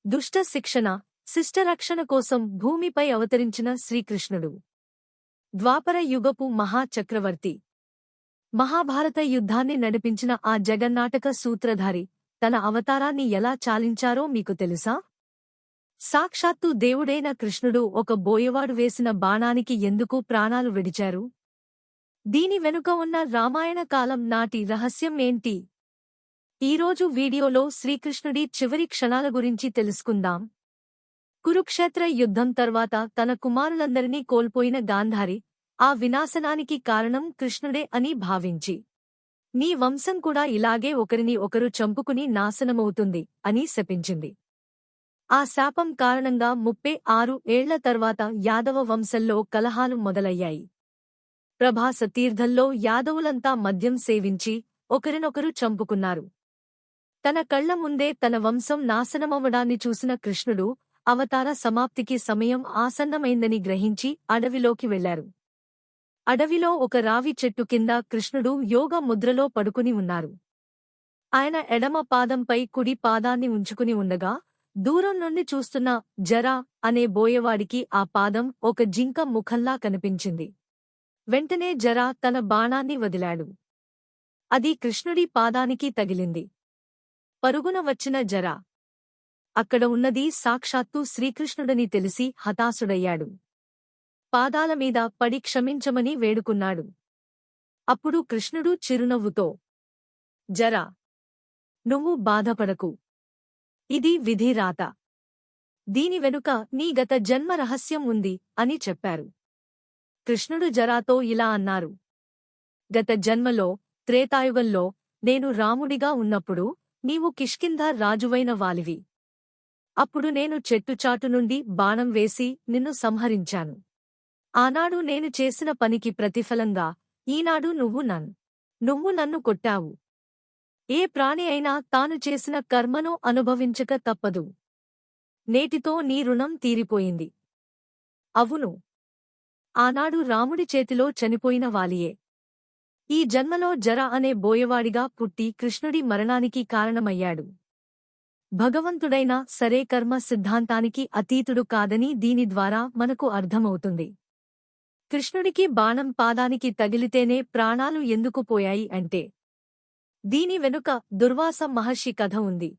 దుష్ట శిక్షణ శిష్టరక్షణ కోసం భూమిపై అవతరించిన శ్రీకృష్ణుడు. ద్వాపర యుగపు మహాచక్రవర్తి. మహాభారత యుద్ధాన్ని నడిపించిన ఆ జగన్నాటక సూత్రధారి తన అవతారాన్ని ఎలా చాలించారో మీకు తెలుసా? సాక్షాత్తు దేవుడైన కృష్ణుడు ఒక బోయవాడు వేసిన బాణానికి ఎందుకు ప్రాణాలు విడిచారు? దీని వెనుక ఉన్న రామాయణ కాలం నాటి రహస్యం ఏంటి? ఈరోజు వీడియోలో శ్రీకృష్ణుడి చివరి క్షణాల గురించి తెలుసుకుందాం. కురుక్షేత్ర యుద్ధం తర్వాత తన కుమారులందరినీ కోల్పోయిన గాంధారి ఆ వినాశనానికి కారణం కృష్ణుడే అని భావించి, నీ వంశం కూడా ఇలాగే ఒకరిని ఒకరు చంపుకుని నాశనమవుతుంది అని శపించింది. ఆ శాపం కారణంగా 36 ఏళ్ల తర్వాత యాదవ వంశంలో కలహాలు మొదలయ్యాయి. ప్రభాస తీర్థంలో యాదవులంతా మద్యం సేవించి ఒకరినొకరు చంపుకున్నారు. తన కళ్ల ముందే తన వంశం నాశనమవ్వడాన్ని చూసిన కృష్ణుడు అవతార సమాప్తికి సమయం ఆసన్నమైందని గ్రహించి అడవిలోకి వెళ్లారు. అడవిలో ఒక రావి చెట్టు కింద కృష్ణుడు యోగ ముద్రలో పడుకుని ఉన్నారు. ఆయన ఎడమ పాదంపై కుడి పాదాన్ని ఉంచుకుని ఉండగా దూరం నుండి చూస్తున్న జరా అనే బోయవాడికి ఆ పాదం ఒక జింక ముఖంలా కనిపించింది. వెంటనే జరా తన బాణాన్ని వదిలాడు. అది కృష్ణుడి పాదానికి తగిలింది. పరుగున వచ్చిన జరా అక్కడ ఉన్నది సాక్షాత్తు శ్రీకృష్ణుడని తెలిసి హతాశుడయ్యాడు. పాదాలమీద పడి క్షమించమని వేడుకున్నాడు. అప్పుడు కృష్ణుడు చిరునవ్వుతో, జరా, నువ్వు బాధపడకు. ఇది విధి రాత. దీని వెనుక నీ గత జన్మ రహస్యం ఉంది అని చెప్పారు. కృష్ణుడు జరాతో ఇలా అన్నారు. గత జన్మలో త్రేతాయుగంలో నేను రాముడిగా ఉన్నప్పుడు నీవు కిష్కింధ రాజువైన వాలివి. అప్పుడు నేను చెట్టుచాటు నుండి బాణం వేసి నిన్ను సంహరించాను. ఆనాడు నేను చేసిన పనికి ప్రతిఫలంగా ఈనాడు నువ్వు నన్ను కొట్టావు. ఏ ప్రాణి అయినా తాను చేసిన కర్మను అనుభవించక తప్పదు. నేటితో నీ రుణం తీరిపోయింది. అవును, ఆనాడు రాముడి చేతిలో చనిపోయిన వాలియే ఈ జన్మలో జర అనే బోయవాడిగా పుట్టి కృష్ణుడి మరణానికి కారణమయ్యాడు. భగవంతుడైనా సరే కర్మ సిద్ధాంతానికి అతీతుడు కాదని దీని ద్వారా మనకు అర్థమవుతుంది. కృష్ణుడికి బాణం పాదానికి తగిలితేనే ప్రాణాలు ఎందుకు పోయాయి అంటే, దీని వెనుక దుర్వాస మహర్షి కథ ఉంది.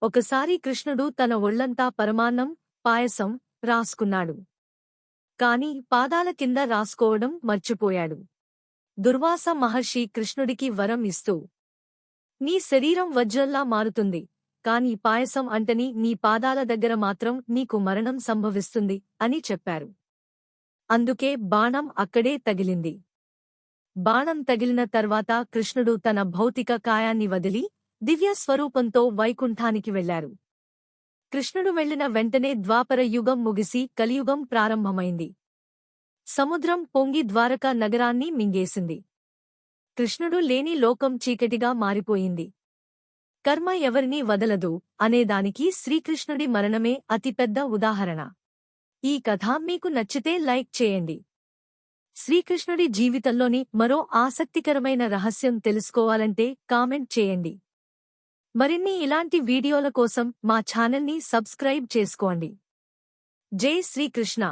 ఒకసారి కృష్ణుడు తన ఒళ్లంతా పరమాన్నం, పాయసం రాసుకున్నాడు. కాని పాదాల కింద రాసుకోవడం మర్చిపోయాడు. దుర్వాస మహర్షి కృష్ణుడికి వరం ఇస్తూ, నీ శరీరం వజ్రంలా మారుతుంది, కాని పాయసం అంటని నీ పాదాల దగ్గర మాత్రం నీకు మరణం సంభవిస్తుంది అని చెప్పారు. అందుకే బాణం అక్కడే తగిలింది. బాణం తగిలిన తర్వాత కృష్ణుడు తన భౌతిక కాయాన్ని వదిలి దివ్య స్వరూపంతో వైకుంఠానికి వెళ్లారు. కృష్ణుడు వెళ్లిన వెంటనే ద్వాపర యుగం ముగిసి కలియుగం ప్రారంభమైంది. సముద్రం పొంగి ద్వారకా నగరాన్ని మింగేసింది. కృష్ణుడు లేని లోకం చీకటిగా మారిపోయింది. కర్మ ఎవరినీ వదలదు అనేదానికి శ్రీకృష్ణుడి మరణమే అతిపెద్ద ఉదాహరణ. ఈ కథ మీకు నచ్చితే లైక్ చేయండి. శ్రీకృష్ణుడి జీవితంలోని మరో ఆసక్తికరమైన రహస్యం తెలుసుకోవాలంటే కామెంట్ చేయండి. మరిన్ని ఇలాంటి వీడియోల కోసం మా ఛానల్ని సబ్స్క్రైబ్ చేసుకోండి. జై శ్రీకృష్ణ.